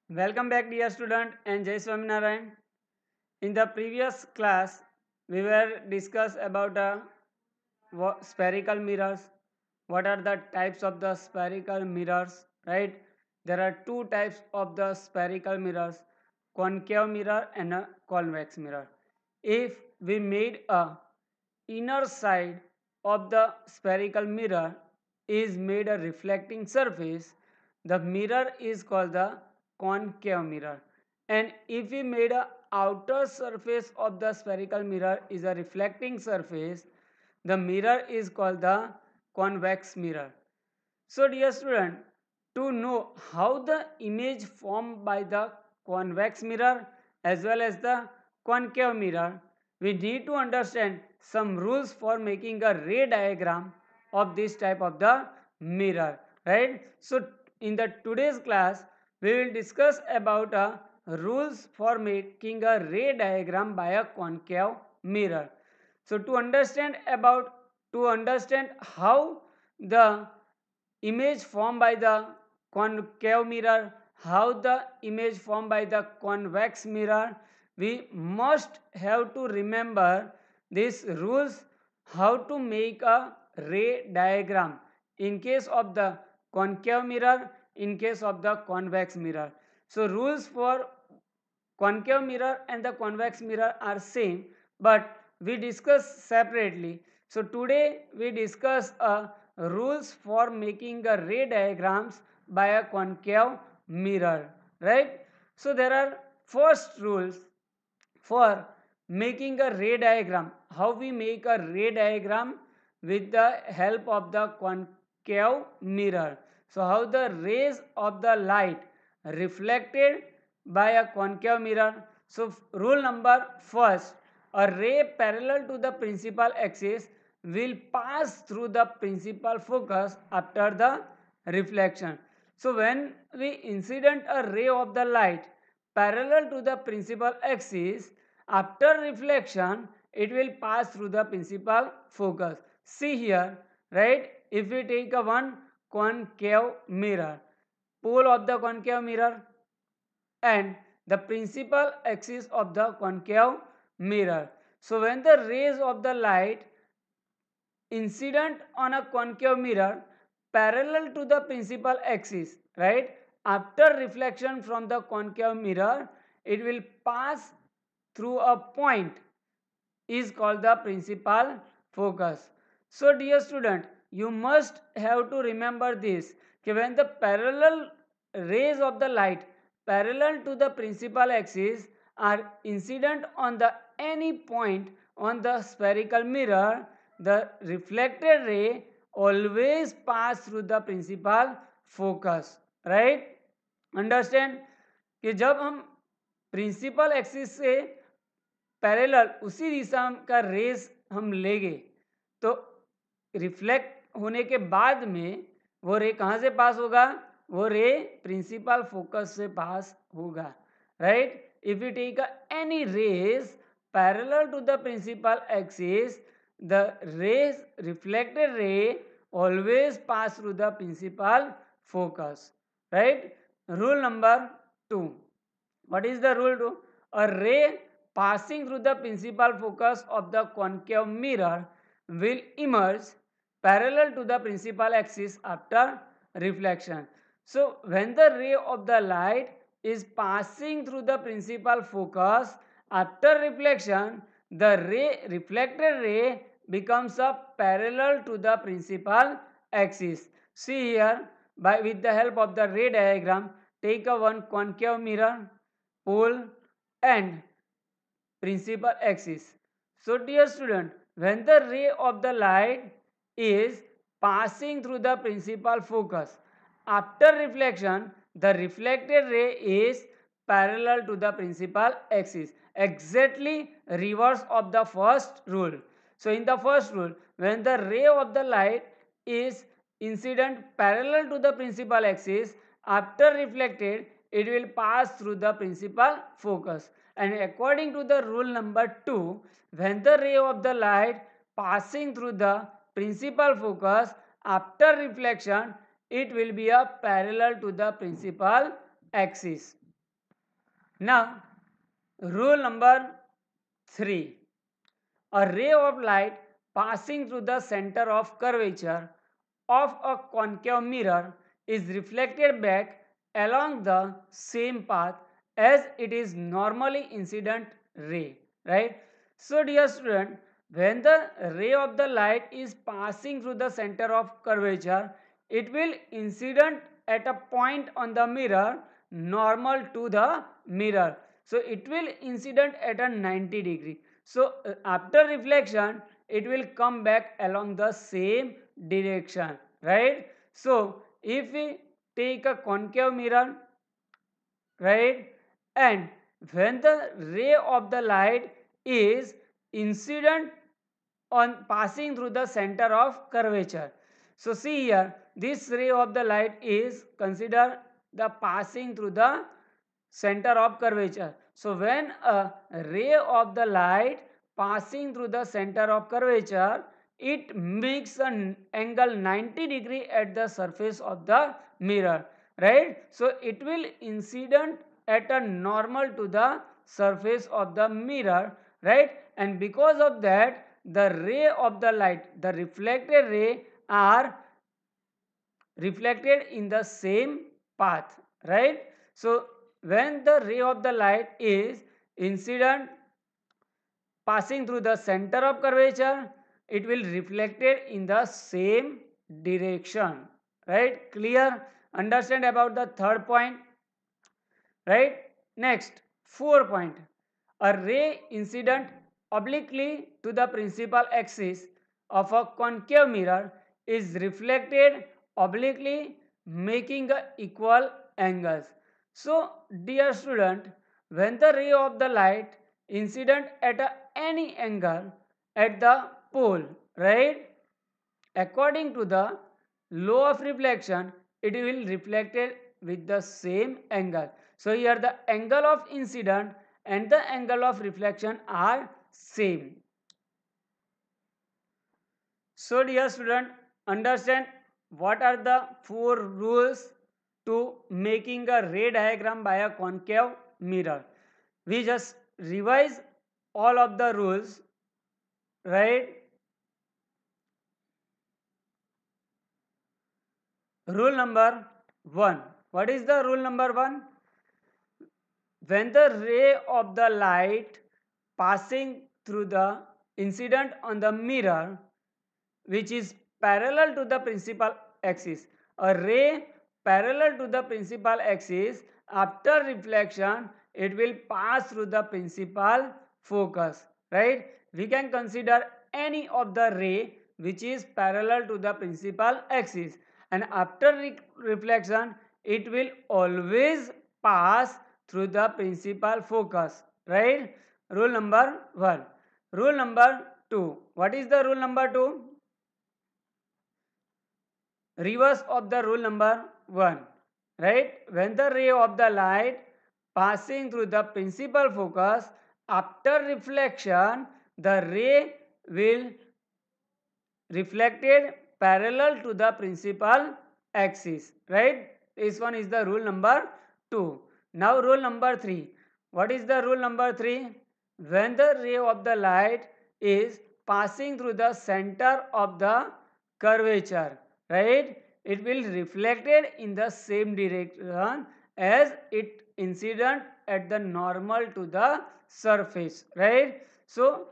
Welcome back, dear student, and Jai Swaminarayan. In the previous class, we were discuss about spherical mirrors. What are the types of the spherical mirrors? Right? There are two types of the spherical mirrors: concave mirror and a convex mirror. If we made a inner side of the spherical mirror is made a reflecting surface, the mirror is called the concave mirror. And if we made a outer surface of the spherical mirror is a reflecting surface, the mirror is called the convex mirror. So dear student, to know how the image formed by the convex mirror as well as the concave mirror, we need to understand some rules for making a ray diagram of this type of the mirror, right? So in the today's class, we will discuss about rules for making a ray diagram by a concave mirror. So to understand how the image formed by the concave mirror, how the image formed by the convex mirror, we must have to remember these rules how to make a ray diagram in case of the concave mirror, in case of the convex mirror. So rules for concave mirror and the convex mirror are same, but we discuss separately. So today we discuss rules for making a ray diagrams by a concave mirror, right? So there are first rules for making a ray diagram. How we make a ray diagram with the help of the concave mirror. So how the rays of the light reflected by a concave mirror. So rule number first, a ray parallel to the principal axis will pass through the principal focus after the reflection. So when we incident a ray of the light parallel to the principal axis, after reflection it will pass through the principal focus. See here, right? If we take a one concave mirror, pole of the concave mirror and the principal axis of the concave mirror. So when the rays of the light incident on a concave mirror parallel to the principal axis, right, after reflection from the concave mirror it will pass through a point is called the principal focus. So dear student, you must have to remember this, that when the parallel rays of the light parallel to the principal axis are incident on the any point on the spherical mirror, the reflected ray always pass through the principal focus, right? Understand कि जब हम principal axis से parallel उसी दिशा का race हम लेंगे तो reflect होने के बाद में वो रे कहाँ से पास होगा, वो रे प्रिंसिपल फोकस से पास होगा, right? If you take any rays parallel to the principal axis, the rays reflected ray always pass through the principal focus, right? Rule number 2, what is the rule 2? A ray passing through the principal focus of the concave mirror will emerge parallel to the principal axis after reflection. So when the ray of the light is passing through the principal focus after reflection, the reflected ray becomes a parallel to the principal axis. See here, with the help of the ray diagram, take a one concave mirror, pole and principal axis. So dear student, when the ray of the light is passing through the principal focus after reflection, the reflected ray is parallel to the principal axis, exactly reverse of the first rule. So in the first rule, when the ray of the light is incident parallel to the principal axis, after reflected it will pass through the principal focus. And according to the rule number 2, when the ray of the light passing through the principal focus after reflection, it will be a parallel to the principal axis. Now, rule number 3. A ray of light passing through the center of curvature of a concave mirror is reflected back along the same path as it is normally incident ray, right? So dear student, when the ray of the light is passing through the center of curvature, it will incident at a point on the mirror normal to the mirror. So it will incident at a 90 degree. So after reflection, it will come back along the same direction, right? So if we take a concave mirror, right, and when the ray of the light is incident on passing through the center of curvature. So see here, this ray of the light is considered the passing through the center of curvature. So when a ray of the light passing through the center of curvature, it makes an angle 90 degree at the surface of the mirror, right? So it will incident at a normal to the surface of the mirror, right? And because of that, the ray of the light, the reflected ray, are reflected in the same path, right? So when the ray of the light is incident passing through the center of curvature, it will reflected in the same direction, right? Clear? Understand about the third point, right? Next, 4 point. A ray incident obliquely to the principal axis of a concave mirror is reflected obliquely, making a equal angles. So dear student, when the ray of the light incident at any angle at the pole, right, according to the law of reflection, it will reflected with the same angle. So here the angle of incident and the angle of reflection are same. So dear student, understand what are the 4 rules to making a ray diagram by a concave mirror. We just revise all of the rules, right? Rule number 1. What is the rule number 1? When the ray of the light passing through the incident on the mirror, which is parallel to the principal axis, a ray parallel to the principal axis, after reflection it will pass through the principal focus, right? We can consider any of the ray which is parallel to the principal axis, and after reflection it will always pass through the principal focus, right? Rule number 1. Rule number 2. What is the rule number 2? Reverse of the rule number 1, right? When the ray of the light passing through the principal focus, after reflection the ray will reflected parallel to the principal axis, right? This one is the rule number 2. Now rule number 3. What is the rule number 3? When the ray of the light is passing through the center of the curvature, right, it will reflected in the same direction as it incident at the normal to the surface, right? So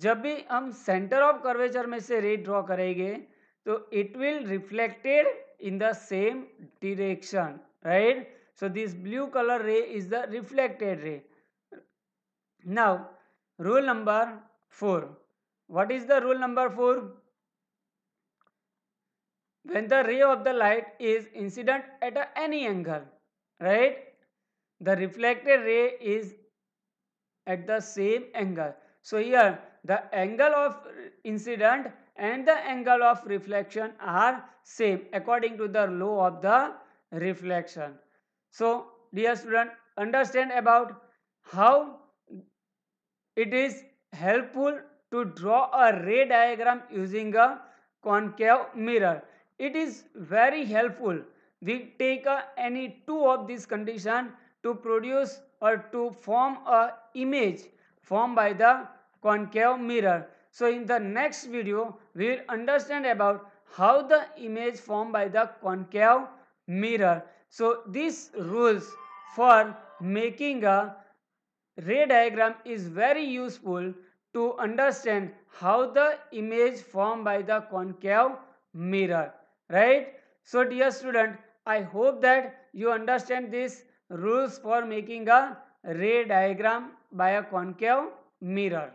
जब भी हम centre of curvature में से रे draw करेंगे तो it will reflected in the same direction, right? So this blue colour ray is the reflected ray. Now rule number 4. What is the rule number 4? When the ray of the light is incident at any angle, right, the reflected ray is at the same angle. So here the angle of incident and the angle of reflection are same according to the law of the reflection. So dear student, understand about how it is helpful to draw a ray diagram using a concave mirror. It is very helpful. We take any two of these condition to produce or to form a image formed by the concave mirror. So in the next video, we will understand about how the image formed by the concave mirror. So these rules for making a ray diagram is very useful to understand how the image formed by the concave mirror, right? So dear student, I hope that you understand these rules for making a ray diagram by a concave mirror.